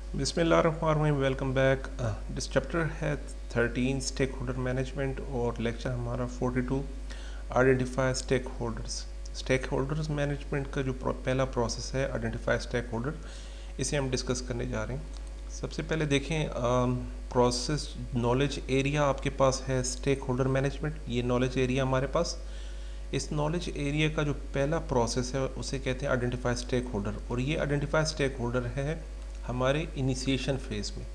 बिस्मिल्लाहिर्रहमानिर्रहीम, welcome back. This chapter है 13 stakeholder management और लेक्चर हमारा 42 identify stakeholders. Stakeholders management का जो पहला प्रोसेस है आइडेंटिफाई स्टेक होल्डर, इसे हम डिस्कस करने जा रहे हैं। सबसे पहले देखें प्रोसेस नॉलेज एरिया आपके पास है स्टेक होल्डर मैनेजमेंट, ये नॉलेज एरिया हमारे पास। इस नॉलेज एरिया का जो पहला प्रोसेस है उसे कहते हैं आइडेंटिफाई स्टेक होल्डर, और ये आइडेंटिफाई स्टेक होल्डर है हमारे इनिशिएशन फेज़ में।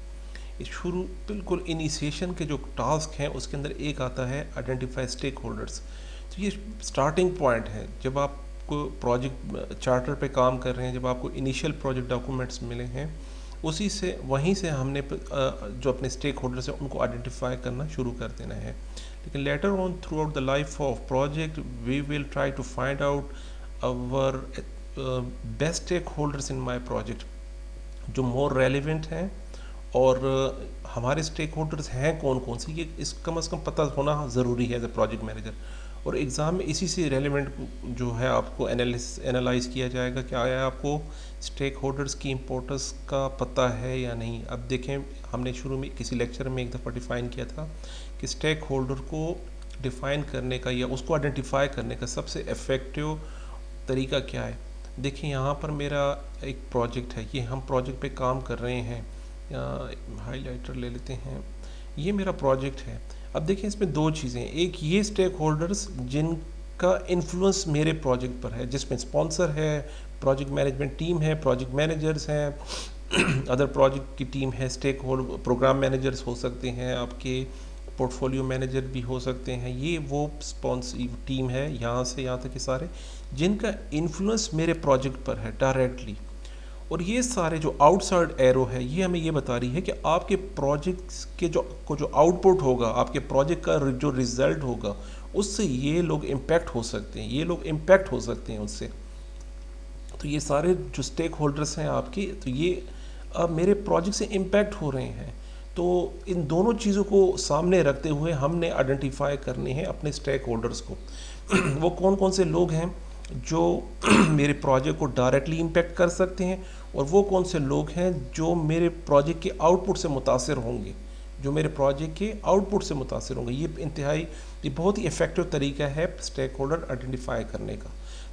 इस शुरू बिल्कुल इनिशिएशन के जो टास्क हैं उसके अंदर एक आता है आइडेंटिफाई स्टेक होल्डर्स। तो ये स्टार्टिंग पॉइंट है जब आपको प्रोजेक्ट चार्टर पे काम कर रहे हैं, जब आपको इनिशियल प्रोजेक्ट डॉक्यूमेंट्स मिले हैं, उसी से वहीं से हमने जो अपने स्टेक होल्डर्स हैं उनको आइडेंटिफाई करना शुरू कर देना है। लेकिन later on throughout the life of project we will try to find out our best stakeholders in my project, जो मोर रेलिवेंट हैं, और हमारे स्टेक होल्डर्स हैं कौन कौन से, ये इस कम से कम पता होना ज़रूरी है एज ए प्रोजेक्ट मैनेजर। और एग्ज़ाम में इसी से रेलिवेंट जो है आपको एनालाइज किया जाएगा, क्या है आपको स्टेक होल्डर्स की इम्पोर्टेंस का पता है या नहीं। अब देखें, हमने शुरू में किसी लेक्चर में एक दफ़ा डिफ़ाइन किया था कि स्टेक होल्डर को डिफ़ाइन करने का या उसको आइडेंटिफाई करने का सबसे इफ़ेक्टिव तरीका क्या है। देखिए, यहाँ पर मेरा एक प्रोजेक्ट है, ये हम प्रोजेक्ट पे काम कर रहे हैं, हाइलाइटर ले लेते हैं, ये मेरा प्रोजेक्ट है। अब देखिए, इसमें दो चीज़ें, एक ये स्टेक होल्डर्स जिनका इन्फ्लुएंस मेरे प्रोजेक्ट पर है, जिसमें स्पॉन्सर है, प्रोजेक्ट मैनेजमेंट टीम है, प्रोजेक्ट मैनेजर्स हैं, अदर प्रोजेक्ट की टीम है, स्टेक होल्डर प्रोग्राम मैनेजर्स हो सकते हैं, आपके पोर्टफोलियो मैनेजर भी हो सकते हैं। ये वो स्पॉन्सिव टीम है, यहाँ से यहाँ तक के सारे जिनका इन्फ्लुएंस मेरे प्रोजेक्ट पर है डायरेक्टली। और ये सारे जो आउटसाइड एरो है, ये हमें ये बता रही है कि आपके प्रोजेक्ट्स के जो आउटपुट होगा, आपके प्रोजेक्ट का जो रिजल्ट होगा, उससे ये लोग इम्पैक्ट हो सकते हैं, ये लोग इम्पैक्ट हो सकते हैं उससे। तो ये सारे जो स्टेक होल्डर्स हैं आपकी, तो ये अब मेरे प्रोजेक्ट से इम्पैक्ट हो रहे हैं। तो इन दोनों चीज़ों को सामने रखते हुए हमने आइडेंटिफाई करने हैं अपने स्टेक होल्डर्स को। वो कौन कौन से लोग हैं जो मेरे प्रोजेक्ट को डायरेक्टली इम्पैक्ट कर सकते हैं, और वो कौन से लोग हैं जो मेरे प्रोजेक्ट के आउटपुट से मुतासिर होंगे, जो मेरे प्रोजेक्ट के आउटपुट से मुतासिर होंगे। ये बहुत ही इफ़ेक्टिव तरीका है स्टेक होल्डर आइडेंटिफाई करने का।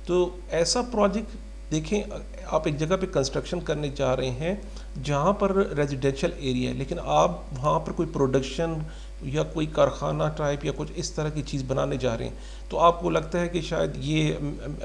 तो ऐसा प्रोजेक्ट देखें, आप एक जगह पे कंस्ट्रक्शन करने जा रहे हैं जहाँ पर रेजिडेंशियल एरिया है, लेकिन आप वहाँ पर कोई प्रोडक्शन या कोई कारखाना टाइप या कुछ इस तरह की चीज़ बनाने जा रहे हैं, तो आपको लगता है कि शायद ये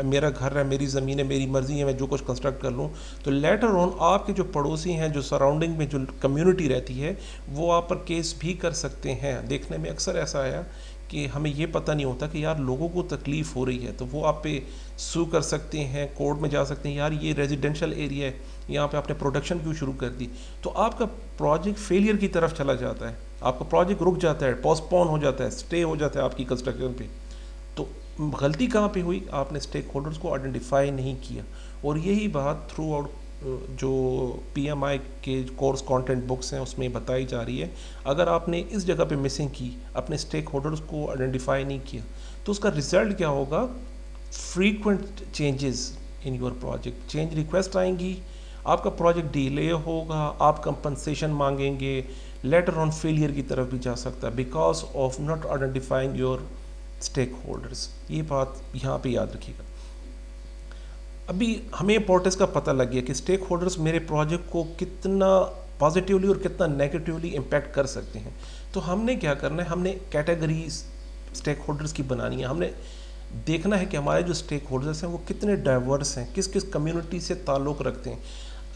मेरा घर है, मेरी ज़मीन है, मेरी मर्ज़ी है, मैं जो कुछ कंस्ट्रक्ट कर लूँ। तो लेटर ऑन आपके जो पड़ोसी हैं, जो सराउंडिंग में जो कम्युनिटी रहती है, वो आप पर केस भी कर सकते हैं। देखने में अक्सर ऐसा आया कि हमें ये पता नहीं होता कि यार लोगों को तकलीफ़ हो रही है, तो वो आप पे सू कर सकते हैं, कोर्ट में जा सकते हैं, यार ये रेजिडेंशियल एरिया है, यहाँ पे आपने प्रोडक्शन क्यों शुरू कर दी। तो आपका प्रोजेक्ट फेलियर की तरफ चला जाता है, आपका प्रोजेक्ट रुक जाता है, पोस्टपोन हो जाता है, स्टे हो जाता है आपकी कंस्ट्रक्शन पे। तो गलती कहाँ पे हुई, आपने स्टेक होल्डर्स को आइडेंटिफाई नहीं किया। और यही बात थ्रू आउट जो PMI के कोर्स कंटेंट बुक्स हैं उसमें बताई जा रही है। अगर आपने इस जगह पे मिसिंग की, अपने स्टेक होल्डर्स को आइडेंटिफाई नहीं किया, तो उसका रिजल्ट क्या होगा, frequent changes in your project, change request आएंगी, आपका प्रोजेक्ट डिले होगा, आप कंपनसेशन मांगेंगे, लेटर ऑन फेलियर की तरफ भी जा सकता है because of not identifying your stakeholders. ये बात यहाँ पे याद रखिएगा। अभी हमें इंपॉर्टेंस का पता लग गया कि स्टेक होल्डर्स मेरे प्रोजेक्ट को कितना पॉजिटिवली और कितना नेगेटिवली इम्पैक्ट कर सकते हैं। तो हमने क्या करना है, हमने कैटेगरीज स्टेक होल्डर्स की बनानी है। हमने देखना है कि हमारे जो स्टेक होल्डर्स हैं वो कितने डाइवर्स हैं, किस किस कम्युनिटी से ताल्लुक़ रखते हैं।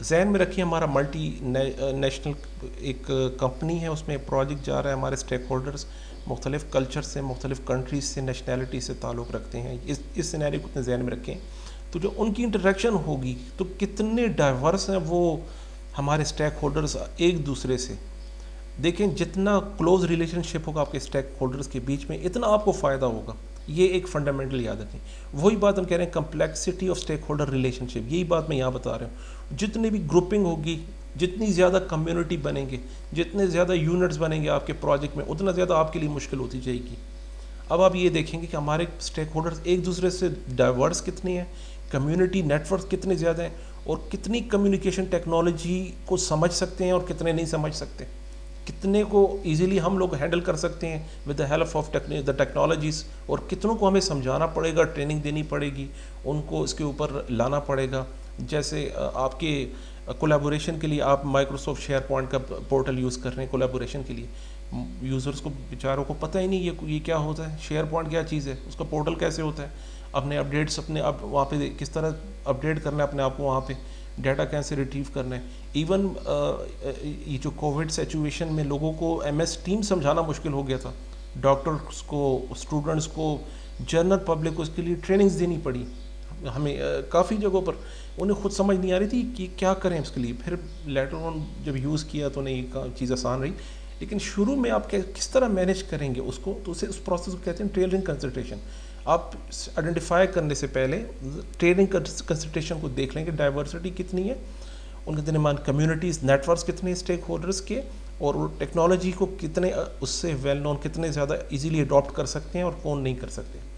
जहन में रखिए, हमारा मल्टी नेशनल एक कंपनी है, उसमें प्रोजेक्ट जा रहा है, हमारे स्टेक होल्डर्स मुख्तलिफ़ कल्चर से, मुख्तलिफ़ कंट्रीज से, नेशनैलिटी से ताल्लुक़ रखते हैं। इस सिनेरियो को अपने जहन में रखें। तो जो उनकी इंटरेक्शन होगी, तो कितने डाइवर्स हैं वो हमारे स्टेक होल्डर्स एक दूसरे से। देखें, जितना क्लोज रिलेशनशिप होगा आपके स्टेक होल्डर्स के बीच में, इतना आपको फ़ायदा होगा। ये एक फंडामेंटल याद रखें। वही बात हम कह रहे हैं, complexity of stakeholder relationship, यही बात मैं यहाँ बता रहा हूँ। जितनी भी ग्रुपिंग होगी, जितनी ज़्यादा कम्युनिटी बनेंगे, जितने ज़्यादा यूनिट्स बनेंगे आपके प्रोजेक्ट में, उतना ज़्यादा आपके लिए मुश्किल होती जाएगी। अब आप ये देखेंगे कि हमारे स्टेक होल्डर्स एक दूसरे से डाइवर्स कितने हैं, कम्युनिटी नेटवर्क कितने ज़्यादा हैं, और कितनी कम्युनिकेशन टेक्नोलॉजी को समझ सकते हैं और कितने नहीं समझ सकते, कितने को इजीली हम लोग हैंडल कर सकते हैं with the help of the technologies, और कितनों को हमें समझाना पड़ेगा, ट्रेनिंग देनी पड़ेगी, उनको इसके ऊपर लाना पड़ेगा। जैसे आपके कोलैबोरेशन के लिए आप माइक्रोसॉफ्ट शेयर पॉइंट का पोर्टल यूज़ कर रहे हैं कोलैबोरेशन के लिए, यूज़र्स को बेचारों को पता ही नहीं ये क्या होता है, शेयर पॉइंट क्या चीज़ है, उसका पोर्टल कैसे होता है, अपने अपडेट्स अपने आप वहाँ पे किस तरह अपडेट करना है अपने आप को, वहाँ पे डाटा कैसे रिट्रीव करना है। इवन ये जो कोविड सिचुएशन में लोगों को MS टीम समझाना मुश्किल हो गया था, डॉक्टर्स को, स्टूडेंट्स को, जनरल पब्लिक को, इसके लिए ट्रेनिंग्स देनी पड़ी हमें काफ़ी जगहों पर, उन्हें खुद समझ नहीं आ रही थी कि क्या करें इसके लिए। फिर लेटर ऑन जब यूज़ किया तो नहीं चीज़ आसान रही, लेकिन शुरू में आप किस तरह मैनेज करेंगे उसको, तो उस प्रोसेस को कहते हैं ट्रेनिंग कंसल्टेशन। आप आइडेंटिफाई करने से पहले ट्रेनिंग कंसल्टेशन को देख लेंगे, डाइवर्सिटी कितनी है, उनके दरमियान कम्युनिटीज़ नेटवर्क्स कितने स्टेक होल्डर्स के, और टेक्नोलॉजी को कितने उससे वेल नोन, कितने ज़्यादा इजीली अडॉप्ट कर सकते हैं और कौन नहीं कर सकते।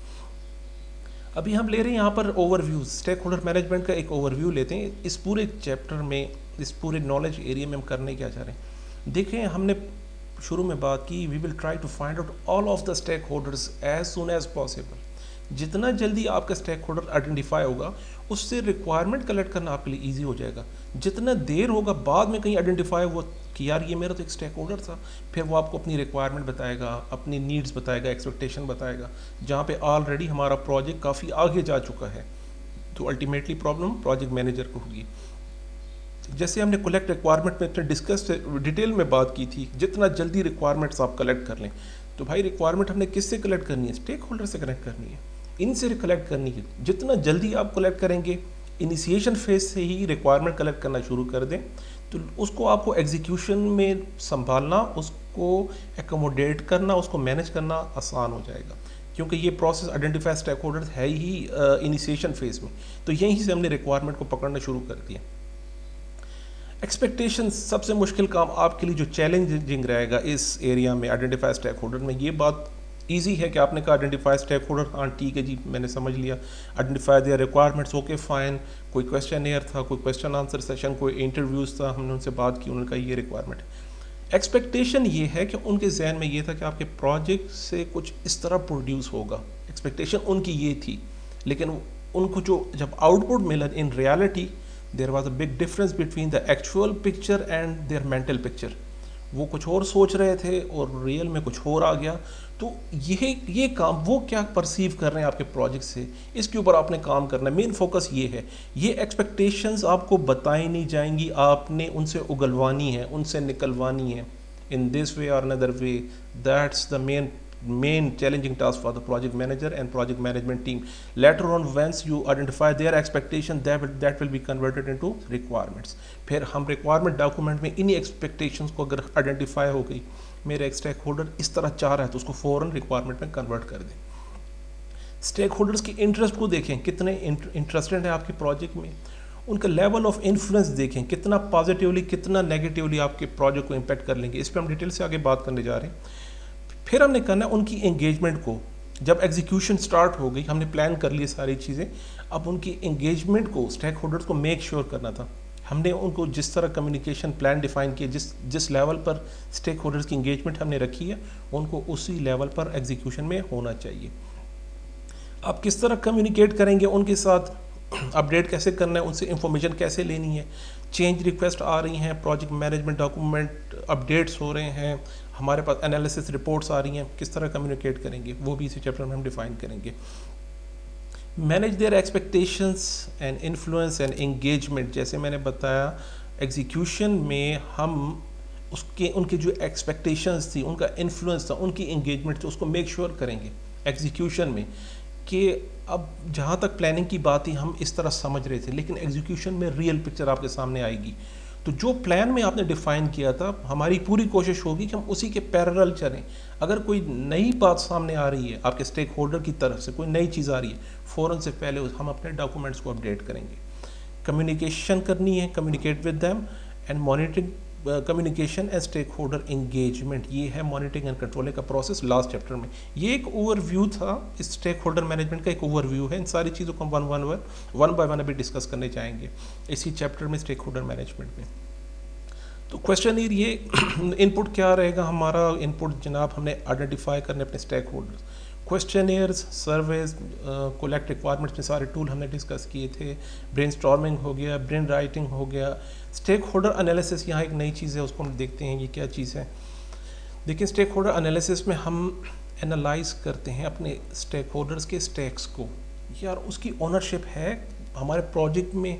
अभी हम ले रहे हैं यहाँ पर ओवरव्यू, स्टेक होल्डर मैनेजमेंट का एक ओवरव्यू लेते हैं। इस पूरे चैप्टर में, इस पूरे नॉलेज एरिया में हम करने क्या चाह रहे हैं। देखें, हमने शुरू में बात की, we will try to find out all of the stakeholders as soon as possible. जितना जल्दी आपका स्टेक होल्डर आइडेंटिफाई होगा, उससे रिक्वायरमेंट कलेक्ट करना आपके लिए ईजी हो जाएगा। जितना देर होगा बाद में कहीं आइडेंटिफाई हुआ कि यार ये मेरा तो एक स्टेक होल्डर था, फिर वो आपको अपनी रिक्वायरमेंट बताएगा, अपनी नीड्स बताएगा, एक्सपेक्टेशन बताएगा, जहाँ पे ऑलरेडी हमारा प्रोजेक्ट काफ़ी आगे जा चुका है, तो अल्टीमेटली प्रॉब्लम प्रोजेक्ट मैनेजर को होगी। जैसे हमने कलेक्ट रिक्वायरमेंट में अपने डिस्कस डिटेल में बात की थी, जितना जल्दी रिक्वायरमेंट्स आप कलेक्ट कर लें, तो भाई रिक्वायरमेंट हमने किससे कलेक्ट करनी है, स्टेक होल्डर से कलेक्ट करनी है, इनसे कलेक्ट करनी है। जितना जल्दी आप कलेक्ट करेंगे, इनिशिएशन फेज से ही रिक्वायरमेंट कलेक्ट करना शुरू कर दें, तो उसको आपको एग्जीक्यूशन में संभालना, उसको एकोमोडेट करना, उसको मैनेज करना आसान हो जाएगा, क्योंकि ये प्रोसेस आइडेंटिफाई स्टेक होल्डर है ही इनिशिएशन फेज में। तो यहीं से हमने रिक्वायरमेंट को पकड़ना शुरू कर दिया। एक्सपेक्टेशन सबसे मुश्किल काम आपके लिए जो चैलेंजिंग रहेगा इस एरिया में, आइडेंटिफाई स्टेक होल्डर में। ये बात इजी है कि आपने कहा आइडेंटिफाई स्टेक होल्डर, हाँ ठीक है जी, मैंने समझ लिया, identify there requirements, okay fine, कोई क्वेश्चन एयर था, कोई क्वेश्चन आंसर सेशन, कोई इंटरव्यूज़ था, हमने उनसे बात की, उन्होंने कहा ये रिक्वायरमेंट है। एक्सपेक्टेशन ये है कि उनके जहन में ये था कि आपके प्रोजेक्ट से कुछ इस तरह प्रोड्यूस होगा, एक्सपेक्टेशन उनकी ये थी, लेकिन उनको जो जब आउटपुट मिला in reality, there was a big difference between the actual picture and their mental picture. वो कुछ और सोच रहे थे और रियल में कुछ और आ गया। तो ये काम वो क्या परसीव कर रहे हैं आपके प्रोजेक्ट से, इसके ऊपर आपने काम करना है। मेन फोकस ये है, ये एक्सपेक्टेशंस आपको बताई नहीं जाएंगी, आपने उनसे उगलवानी है, उनसे निकलवानी है, इन दिस वे और another way. That's the main challenging task for the project manager and project management team. Later on, once you identify their expectation, that will be converted into requirements. फिर हम requirement document में इन्हीं expectations को अगर identify हो गई, मेरा एक स्टेक होल्डर इस तरह चाह रहा है, तो उसको फ़ौरन रिक्वायरमेंट में कन्वर्ट कर दें। स्टेक होल्डर्स की इंटरेस्ट को देखें, कितने इंटरेस्टेड है आपके प्रोजेक्ट में, उनका लेवल ऑफ इन्फ्लुएंस देखें, कितना पॉजिटिवली कितना नेगेटिवली आपके प्रोजेक्ट को इम्पैक्ट कर लेंगे। इस पर हम डिटेल से आगे बात करने जा रहे हैं। फिर हमने करना है उनकी एंगेजमेंट को। जब एग्जीक्यूशन स्टार्ट हो गई, हमने प्लान कर ली सारी चीज़ें, अब उनकी एंगेजमेंट को, स्टेक होल्डर्स को मेक श्योर करना था। हमने उनको जिस तरह कम्युनिकेशन प्लान डिफाइन किया, जिस लेवल पर स्टेक होल्डर्स की एंगेजमेंट हमने रखी है, उनको उसी लेवल पर एग्जीक्यूशन में होना चाहिए। आप किस तरह कम्युनिकेट करेंगे उनके साथ, अपडेट कैसे करना है, उनसे इंफॉर्मेशन कैसे लेनी है, चेंज रिक्वेस्ट आ रही हैं, प्रोजेक्ट मैनेजमेंट डॉक्यूमेंट अपडेट्स हो रहे हैं, हमारे पास एनालिसिस रिपोर्ट्स आ रही हैं, किस तरह कम्युनिकेट करेंगे, वो भी इसी चैप्टर में हम डिफाइन करेंगे। Manage there expectations and influence and engagement. जैसे मैंने बताया, एग्जीक्यूशन में हम उनके जो एक्सपेक्टेशंस थी, उनका इन्फ्लुएंस था, उनकी एंगेजमेंट थी, उसको मेक श्योर करेंगे एग्जीक्यूशन में। कि अब जहाँ तक प्लानिंग की बात थी हम इस तरह समझ रहे थे, लेकिन एग्जीक्यूशन में रियल पिक्चर आपके सामने आएगी। तो जो प्लान में आपने डिफ़ाइन किया था, हमारी पूरी कोशिश होगी कि हम उसी के पैरेलल चलें। अगर कोई नई बात सामने आ रही है, आपके स्टेक होल्डर की तरफ से कोई नई चीज़ आ रही है, फ़ौरन से पहले हम अपने डॉक्यूमेंट्स को अपडेट करेंगे। कम्युनिकेशन करनी है, communicate with them and monitoring communication and stakeholder engagement, ये है मॉनिटरिंग एंड कंट्रोलिंग का प्रोसेस लास्ट चैप्टर में। ये एक ओवरव्यू था, इस स्टेक होल्डर मैनेजमेंट का एक ओवरव्यू है। इन सारी चीज़ों को हम वन बाय वन अभी डिस्कस करने जाएंगे इसी चैप्टर में स्टेक होल्डर मैनेजमेंट में। तो क्वेश्चन ये इनपुट क्या रहेगा हमारा? इनपुट जनाब हमने आइडेंटिफाई करने अपने stakeholders, questionnaires, surveys, collect requirements में सारे टूल हमने डिस्कस किए थे। ब्रेनस्टॉर्मिंग हो गया, ब्रेन राइटिंग हो गया, स्टेक होल्डर एनालिसिस यहाँ एक नई चीज़ है, उसको हम देखते हैं ये क्या चीज़ है। देखिए स्टेक होल्डर एनालिसिस में हम एनालाइज करते हैं अपने स्टेक होल्डर्स के स्टेक्स को, यार उसकी ओनरशिप है हमारे प्रोजेक्ट में।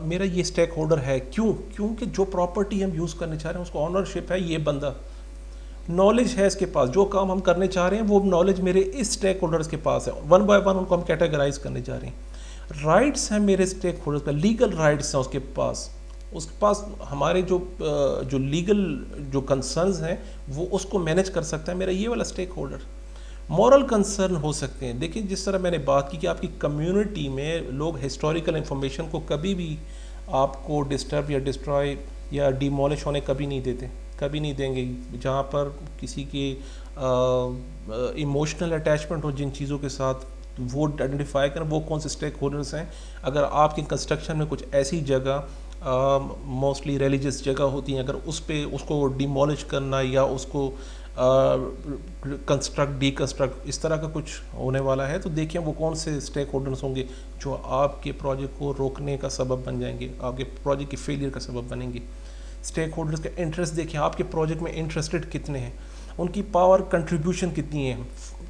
मेरा ये स्टेक होल्डर है, क्योंकि जो प्रॉपर्टी हम यूज़ करने चाह रहे हैं उसको ओनरशिप है ये बंदा, नॉलेज है इसके पास, जो काम हम करने चाह रहे हैं वो नॉलेज मेरे इस स्टेक होल्डर्स के पास है। वन बाय वन उनको हम कैटेगराइज करने जा रहे हैं। राइट्स हैं मेरे स्टेक होल्डर्स का, लीगल राइट्स हैं उसके पास हमारे जो लीगल जो कंसर्न्स हैं वो उसको मैनेज कर सकता है मेरा ये वाला स्टेक होल्डर। मॉरल कंसर्न हो सकते हैं, देखिए जिस तरह मैंने बात की कि आपकी कम्युनिटी में लोग हिस्टोरिकल इंफॉर्मेशन को कभी भी आपको डिस्टर्ब या डिस्ट्रॉय या डिमोलिश होने कभी नहीं देते, कभी नहीं देंगे। जहाँ पर किसी के इमोशनल अटैचमेंट हो जिन चीज़ों के साथ, वो आइडेंटिफाई करें वो कौन से स्टेक होल्डर्स हैं। अगर आपकी कंस्ट्रक्शन में कुछ ऐसी जगह मोस्टली रिलीजियस जगह होती हैं, अगर उसको डिमोलिश करना या उसको कंस्ट्रक्ट डीकंस्ट्रक्ट इस तरह का कुछ होने वाला है, तो देखिए वो कौन से स्टेक होल्डर्स होंगे जो आपके प्रोजेक्ट को रोकने का सबब बन जाएंगे, आपके प्रोजेक्ट की फेलियर का सबब बनेंगे। स्टेक होल्डर्स का इंटरेस्ट देखिए, आपके प्रोजेक्ट में इंटरेस्टेड कितने हैं, उनकी पावर कंट्रीब्यूशन कितनी है,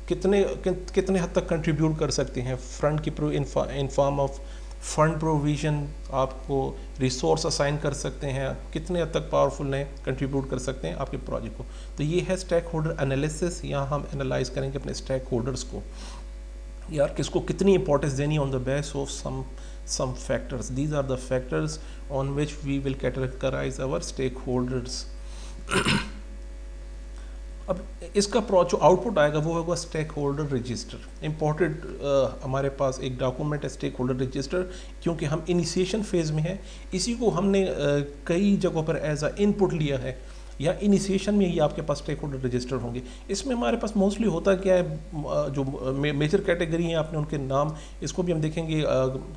कितने हद तक कंट्रीब्यूट कर सकते हैं। फ्रंट की in form of fund provision आपको रिसोर्स असाइन कर सकते हैं, कितने हद तक पावरफुल हैं, कंट्रीब्यूट कर सकते हैं आपके प्रोजेक्ट को। तो ये है स्टेक होल्डर एनालिसिस। यहाँ हम एनालाइज करेंगे अपने स्टेक होल्डर्स को, यार किसको कितनी इंपॉर्टेंस देनी on the base of some factors. These are the factors on which we will categorize our stakeholders. अब इसका जो आउटपुट आएगा वो होगा स्टेक होल्डर रजिस्टर। इम्पोर्टेंट हमारे पास एक डॉक्यूमेंट है स्टेक होल्डर रजिस्टर, क्योंकि हम इनिशिएशन फेज़ में हैं। इसी को हमने कई जगहों पर एज अ इनपुट लिया है, या इनिशिएशन में ही आपके पास स्टेक होल्डर रजिस्टर होंगे। इसमें हमारे पास मोस्टली होता क्या है, जो मेजर कैटेगरी हैं आपने उनके नाम, इसको भी हम देखेंगे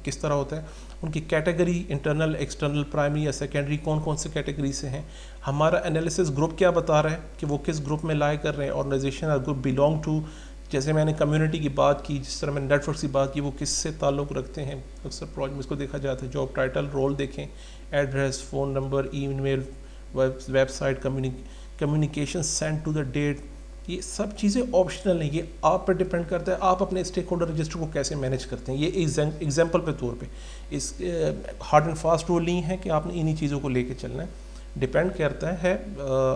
किस तरह होता है, उनकी कैटेगरी इंटरनल, एक्सटर्नल, प्राइमरी या सेकेंडरी, कौन कौन से कैटेगरी से हैं। हमारा एनालिसिस ग्रुप क्या बता रहा है कि वो किस ग्रुप में लाई कर रहे हैं, ऑर्गेनाइजेशन और ग्रुप बिलोंग टू। जैसे मैंने कम्युनिटी की बात की, जिस तरह मैंने नेटवर्क की बात की, वो किससे ताल्लुक़ रखते हैं। अक्सर प्रोजेक्ट में इसको देखा जाता है, जॉब टाइटल, रोल देखें, address, phone number, email, website, communication send to the date, ये सब चीज़ें ऑप्शनल हैं, ये आप पर डिपेंड करता है आप अपने स्टेक होल्डर रजिस्टर को कैसे मैनेज करते हैं। ये एग्जाम्पल के तौर पे इस हार्ड एंड फास्ट रूल नहीं है कि आपने इन्हीं चीज़ों को लेके चलना है, डिपेंड करता है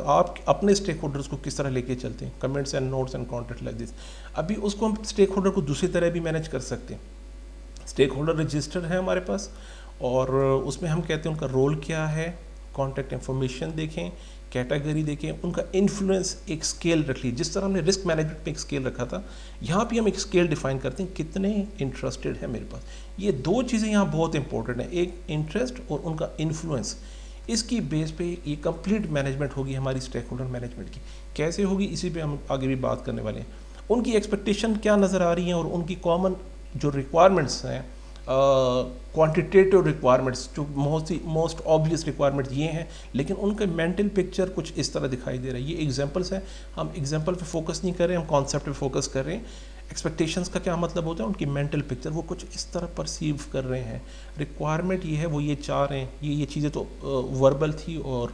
आप अपने स्टेक होल्डर्स को किस तरह लेके चलते हैं। Comments and notes and contact like this. अभी उसको हम स्टेक होल्डर को दूसरी तरह भी मैनेज कर सकते हैं। स्टेक होल्डर रजिस्टर है हमारे पास, और उसमें हम कहते हैं उनका रोल क्या है, कॉन्टैक्ट इन्फॉर्मेशन देखें, कैटेगरी देखें, उनका इन्फ्लुएंस एक स्केल रख ली। जिस तरह हमने रिस्क मैनेजमेंट में एक स्केल रखा था, यहाँ पे हम एक स्केल डिफाइन करते हैं, कितने इंटरेस्टेड है मेरे पास। ये दो चीज़ें यहाँ बहुत इंपॉर्टेंट है, एक इंटरेस्ट और उनका इन्फ्लुएंस। इसकी बेस पे ये कंप्लीट मैनेजमेंट होगी हमारी स्टेक होल्डर मैनेजमेंट की। कैसे होगी इसी पे हम आगे भी बात करने वाले हैं। उनकी एक्सपेक्टेशन क्या नज़र आ रही हैं, और उनकी कॉमन जो रिक्वायरमेंट्स हैं, क्वांटिटेटिव रिक्वायरमेंट्स, जो मोस्ट ऑब्वियस रिक्वायरमेंट्स ये हैं, लेकिन उनका मेंटल पिक्चर कुछ इस तरह दिखाई दे रहा है। ये एग्जांपल्स हैं, हम एग्जांपल पे फोकस नहीं कर रहे हैं, हम कॉन्सेप्ट पे फोकस कर रहे हैं। एक्सपेक्टेशंस का क्या मतलब होता है, उनकी मेंटल पिक्चर वो कुछ इस तरह परसीव कर रहे हैं। रिक्वायरमेंट ये है, वो ये चाह रहे हैं। ये चीज़ें तो वर्बल थी और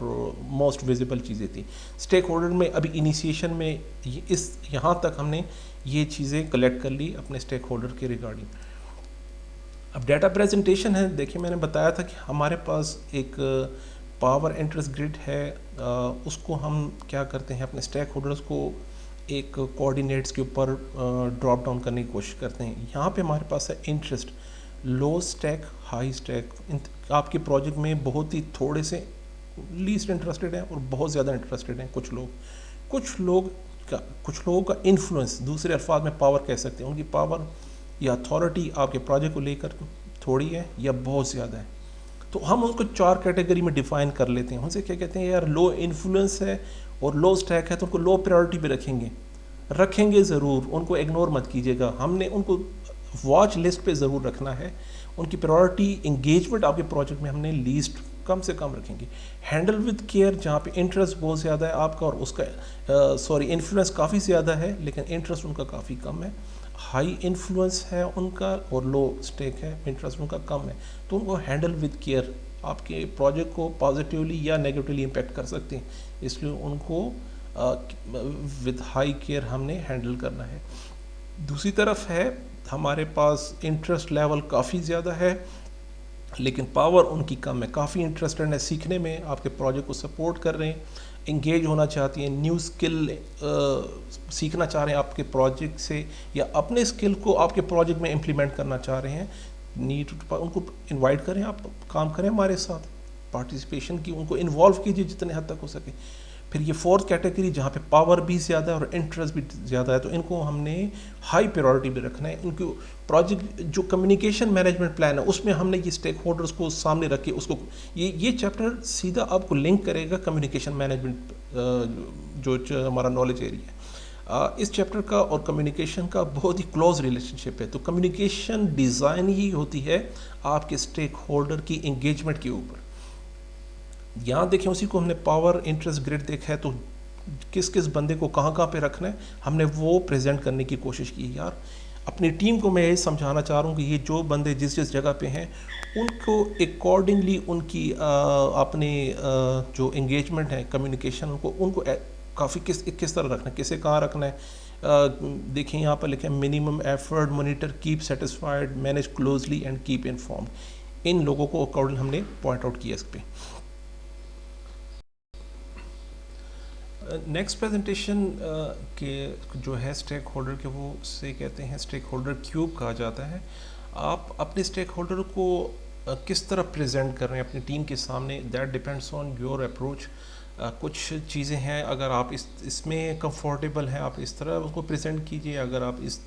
मोस्ट विजिबल चीज़ें थी। स्टेक होल्डर में अभी इनिशिएशन में यहाँ तक हमने ये चीज़ें कलेक्ट कर ली अपने स्टेक होल्डर के रिगार्डिंग। अब डाटा प्रेजेंटेशन है। देखिए मैंने बताया था कि हमारे पास एक पावर इंटरेस्ट ग्रिड है, उसको हम क्या करते हैं, अपने स्टेक होल्डर्स को एक कोऑर्डिनेट्स के ऊपर ड्रॉप डाउन करने की कोशिश करते हैं। यहाँ पे हमारे पास है इंटरेस्ट, लो स्टैक, हाई स्टैक। आपके प्रोजेक्ट में बहुत ही थोड़े से लीस्ट इंटरेस्टेड हैं और बहुत ज़्यादा इंटरेस्टेड हैं कुछ लोगों का इन्फ्लुएंस, दूसरे अल्फाज में पावर कह सकते हैं, उनकी पावर या अथॉरिटी आपके प्रोजेक्ट को लेकर थोड़ी है या बहुत ज़्यादा है। तो हम उसको 4 कैटेगरी में डिफाइन कर लेते हैं। उनसे क्या कहते हैं, यार लो इन्फ्लुएंस है और लो स्टैक है तो उनको लो प्रायोरिटी पे रखेंगे ज़रूर, उनको इग्नोर मत कीजिएगा। हमने उनको वॉच लिस्ट पे ज़रूर रखना है। उनकी प्रायोरिटी इंगेजमेंट आपके प्रोजेक्ट में हमने लीस्ट कम से कम रखेंगे। हैंडल विद केयर, जहाँ पे इंटरेस्ट बहुत ज़्यादा है आपका और उसका इन्फ्लुएंस काफ़ी ज़्यादा है लेकिन इंटरेस्ट उनका काफ़ी कम है। हाई इन्फ्लुएंस है उनका और लो स्टेक है, इंटरेस्ट उनका कम है, तो उनको हैंडल विद केयर आपके प्रोजेक्ट को पॉजिटिवली या नेगेटिवली इम्पेक्ट कर सकते हैं, इसलिए उनको विद हाई केयर हमने हैंडल करना है। दूसरी तरफ है हमारे पास इंटरेस्ट लेवल काफ़ी ज़्यादा है लेकिन पावर उनकी कम है, काफ़ी इंटरेस्टेड है सीखने में, आपके प्रोजेक्ट को सपोर्ट कर रहे हैं, इंगेज होना चाहती हैं, न्यू स्किल सीखना चाह रहे हैं आपके प्रोजेक्ट से या अपने स्किल को आपके प्रोजेक्ट में इम्प्लीमेंट करना चाह रहे हैं। उनको इनवाइट करें, आप काम करें हमारे साथ, पार्टिसिपेशन की उनको इन्वॉल्व कीजिए जितने हद तक हो सके। फिर ये फोर्थ कैटेगरी जहाँ पे पावर भी ज़्यादा है और इंटरेस्ट भी ज़्यादा है, तो इनको हमने हाई प्रायोरिटी पे रखना है। इनको प्रोजेक्ट जो कम्युनिकेशन मैनेजमेंट प्लान है उसमें हमने ये स्टेक होल्डर्स को सामने रख के उसको ये चैप्टर सीधा आपको लिंक करेगा कम्युनिकेशन मैनेजमेंट जो हमारा नॉलेज एरिया है। इस चैप्टर का और कम्युनिकेशन का बहुत ही क्लोज रिलेशनशिप है। तो कम्युनिकेशन डिज़ाइन ही होती है आपके स्टेक होल्डर की इंगेजमेंट के ऊपर। यहाँ देखें उसी को हमने पावर इंटरेस्ट ग्रिड देखा है, तो किस किस बंदे को कहाँ कहाँ पे रखना है हमने वो प्रेजेंट करने की कोशिश की। यार अपनी टीम को मैं ये समझाना चाह रहा हूँ कि ये जो बंदे जिस जिस जगह पे हैं उनको अकॉर्डिंगली उनकी अपने जो एंगेजमेंट है कम्युनिकेशन उनको काफ़ी किस तरह रखना है, किसे कहाँ रखना है। देखिए यहाँ पर लिखे minimum effort, monitor, keep satisfied, manage closely and keep informed. इन लोगों को अकॉर्डिंग हमने पॉइंट आउट किया इस पर। नेक्स्ट प्रेजेंटेशन के जो है स्टेक होल्डर के, वो से कहते हैं स्टेक होल्डर क्यूब कहा जाता है। आप अपने स्टेक होल्डर को किस तरह प्रेजेंट कर रहे हैं अपनी टीम के सामने, that depends on your approach. कुछ चीज़ें हैं, अगर आप इसमें कंफर्टेबल हैं आप इस तरह उसको प्रेजेंट कीजिए। अगर आप इस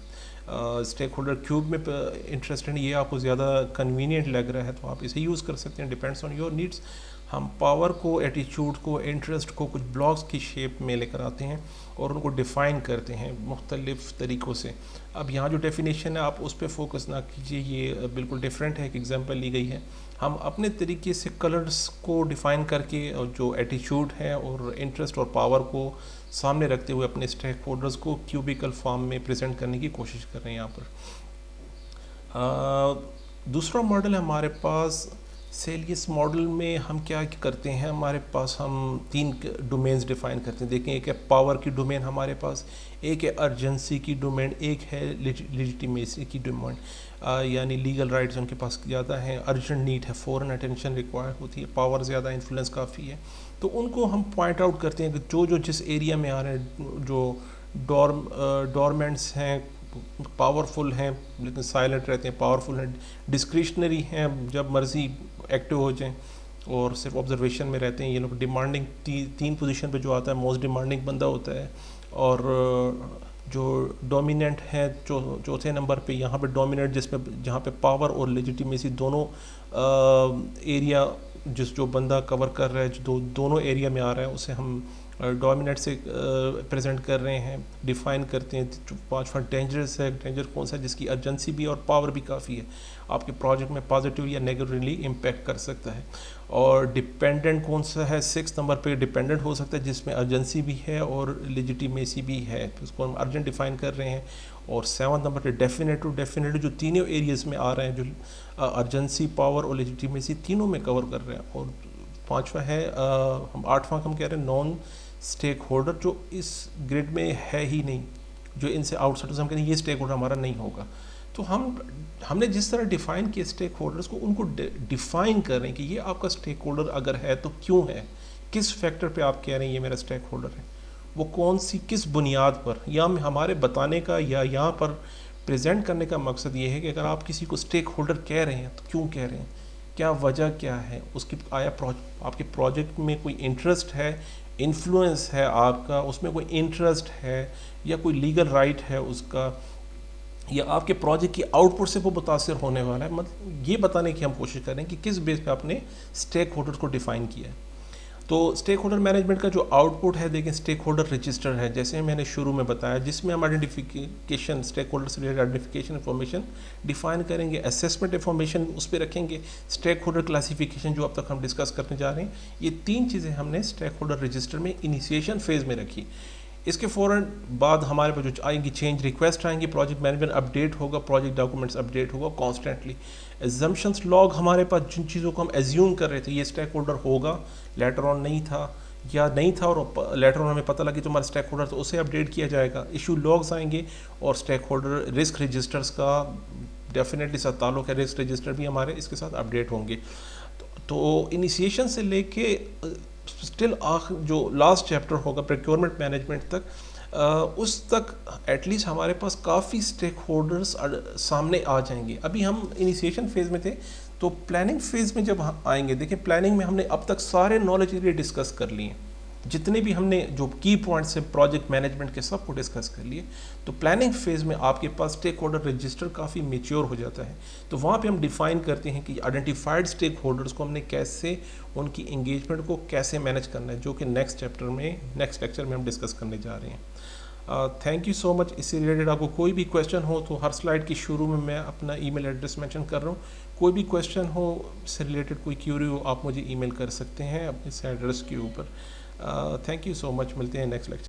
स्टेक होल्डर क्यूब में इंटरेस्टेड, ये आपको ज़्यादा कन्वीनियंट लग रहा है तो आप इसे यूज़ कर सकते हैं, डिपेंड्स ऑन योर नीड्स। हम पावर को, एटीट्यूड को, इंटरेस्ट को कुछ ब्लॉक्स की शेप में लेकर आते हैं और उनको डिफ़ाइन करते हैं मुख्तलिफ़ तरीक़ों से। अब यहाँ जो डेफिनेशन है आप उस पर फोकस ना कीजिए, ये बिल्कुल डिफरेंट है, एक एग्जांपल ली गई है। हम अपने तरीके से कलर्स को डिफ़ाइन करके और जो एटीट्यूड है और इंटरेस्ट और पावर को सामने रखते हुए अपने स्टेक होल्डर्स को क्यूबिकल फॉर्म में प्रेजेंट करने की कोशिश कर रहे हैं यहाँ पर। दूसरा मॉडल है हमारे पास सेलियस मॉडल में हम क्या करते हैं, हमारे पास हम 3 डोमेन्स डिफ़ाइन करते हैं। देखें, एक है पावर की डोमेन हमारे पास, एक है अर्जेंसी की डोमेन, एक है लेजिटिमेसी की डोमेन, यानी लीगल राइट्स उनके पास ज़्यादा हैं, अर्जेंट नीड है, फ़ौरन अटेंशन रिक्वायर होती है, पावर ज़्यादा, इन्फ्लुएंस काफ़ी है। तो उनको हम पॉइंट आउट करते हैं कि जो जिस एरिया में आ रहे हैं, जो डोरमेंट्स हैं पावरफुल हैं लेकिन साइलेंट रहते हैं, पावरफुल हैं डिस्क्रिशनरी हैं जब मर्ज़ी एक्टिव हो जाएं, और सिर्फ ऑब्जर्वेशन में रहते हैं। ये लोग डिमांडिंग 3 पोजीशन पे जो आता है मोस्ट डिमांडिंग बंदा होता है, और जो डोमिनेंट है चौथे नंबर पे, यहाँ पे डोमिनेंट जहाँ पे पावर और लेजिटिमेसी दोनों एरिया जो बंदा कवर कर रहा है, जो दोनों एरिया में आ रहा है, उसे हम डोमिनेट से प्रेजेंट कर रहे हैं, डिफ़ाइन करते हैं। 5वां डेंजरस है, डेंजर कौन सा जिसकी अर्जेंसी भी और पावर भी काफ़ी है, आपके प्रोजेक्ट में पॉजिटिव या नेगेटिवली इम्पैक्ट कर सकता है। और डिपेंडेंट कौन सा है, 6 नंबर पे डिपेंडेंट हो सकता है जिसमें अर्जेंसी भी है और लेजिटिमेसी भी है, तो उसको हम अर्जेंट डिफ़ाइन कर रहे हैं। और 7 नंबर पे डेफिनेटिव जो तीनों एरियाज़ में आ रहे हैं, जो अर्जेंसी, पावर और लेजिटिमेसी तीनों में कवर कर रहे हैं। और 5वां है हम 8वां हम कह रहे हैं नॉन स्टेक होल्डर, जो इस ग्रिड में है ही नहीं, जो इनसे आउटसाइडर्स हम कहते हैं ये स्टेक होल्डर हमारा नहीं होगा। तो हमने जिस तरह डिफ़ाइन किए स्टेक होल्डर्स को, उनको डिफ़ाइन कर रहे हैं कि ये आपका स्टेक होल्डर अगर है तो क्यों है, किस फैक्टर पे आप कह रहे हैं ये मेरा स्टेक होल्डर है, वो कौन सी किस बुनियाद पर, या हमारे बताने का या यहाँ पर प्रेजेंट करने का मकसद ये है कि अगर आप किसी को स्टेक होल्डर कह रहे हैं तो क्यों कह रहे हैं, क्या वजह क्या है उसकी, आया आपके प्रोजेक्ट में कोई इंटरेस्ट है, इन्फ्लुएंस है आपका, उसमें कोई इंटरेस्ट है या कोई लीगल राइट है उसका, या आपके प्रोजेक्ट की आउटपुट से वो मुतासर होने वाला है, मतलब ये बताने की हम कोशिश करें कि किस बेस पे आपने स्टेक होल्डर्स को डिफाइन किया है। तो स्टेक होल्डर मैनेजमेंट का जो आउटपुट है, देखिए स्टेक होल्डर रजिस्टर है, जैसे मैंने शुरू में बताया, जिसमें हम आइडेंटिफिकेशन, स्टेक होल्डर से रिलेटेड आइडेंटिफिकेशन इन्फॉर्मेशन डिफाइन करेंगे, असेसमेंट इन्फॉर्मेशन उस पर रखेंगे, स्टेक होल्डर क्लासिफिकेशन जो अब तक हम डिस्कस करने जा रहे हैं, ये 3 चीज़ें हमने स्टेक होल्डर रजिस्टर में इनिशिएशन फेज़ में रखी। इसके फ़ौरन बाद हमारे पास जो आएंगी चेंज रिक्वेस्ट आएंगी, प्रोजेक्ट मैनेजमेंट अपडेट होगा, प्रोजेक्ट डॉक्यूमेंट्स अपडेट होगा कॉन्स्टेंटली। एजम्पशंस लॉग, हमारे पास जिन चीज़ों को हम एज्यूम कर रहे थे ये स्टेक होल्डर होगा, लेटर ऑन नहीं था या नहीं था, और लेटर ऑन हमें पता लगा कि तुम्हारा स्टेक होल्डर, तो उसे अपडेट किया जाएगा। इशू लॉग्स आएंगे और स्टेक होल्डर रिस्क रजिस्टर्स का डेफिनेटली साथ ताल्लुक़ है, रिस्क रजिस्टर भी हमारे इसके साथ अपडेट होंगे। तो इनिशिएशन से लेके स्टिल जो लास्ट चैप्टर होगा प्रोक्योरमेंट मैनेजमेंट तक, उस तक एटलीस्ट हमारे पास काफ़ी स्टेक होल्डर्स सामने आ जाएंगे। अभी हम इनिशिएशन फेज़ में थे, तो प्लानिंग फेज़ में जब आएंगे, देखिए प्लानिंग में हमने अब तक सारे नॉलेज एरिया डिस्कस कर लिए, जितने भी हमने जो की पॉइंट्स हैं प्रोजेक्ट मैनेजमेंट के सबको डिस्कस कर लिए। तो प्लानिंग फेज़ में आपके पास स्टेक होल्डर रजिस्टर काफ़ी मेच्योर हो जाता है, तो वहाँ पे हम डिफ़ाइन करते हैं कि आइडेंटिफाइड स्टेक होल्डर्स को हमने कैसे, उनकी इंगेजमेंट को कैसे मैनेज करना है, जो कि नेक्स्ट लेक्चर में हम डिस्कस करने जा रहे हैं। Thank you so much. इससे रिलेटेड आपको कोई भी क्वेश्चन हो तो हर स्लाइड के शुरू में मैं अपना ईमेल एड्रेस मेंशन कर रहा हूँ, कोई भी क्वेश्चन हो, इससे रिलेटेड कोई क्यूरी हो, आप मुझे ईमेल कर सकते हैं अपने इस एड्रेस के ऊपर। थैंक यू सो मच, मिलते हैं नेक्स्ट लेक्चर।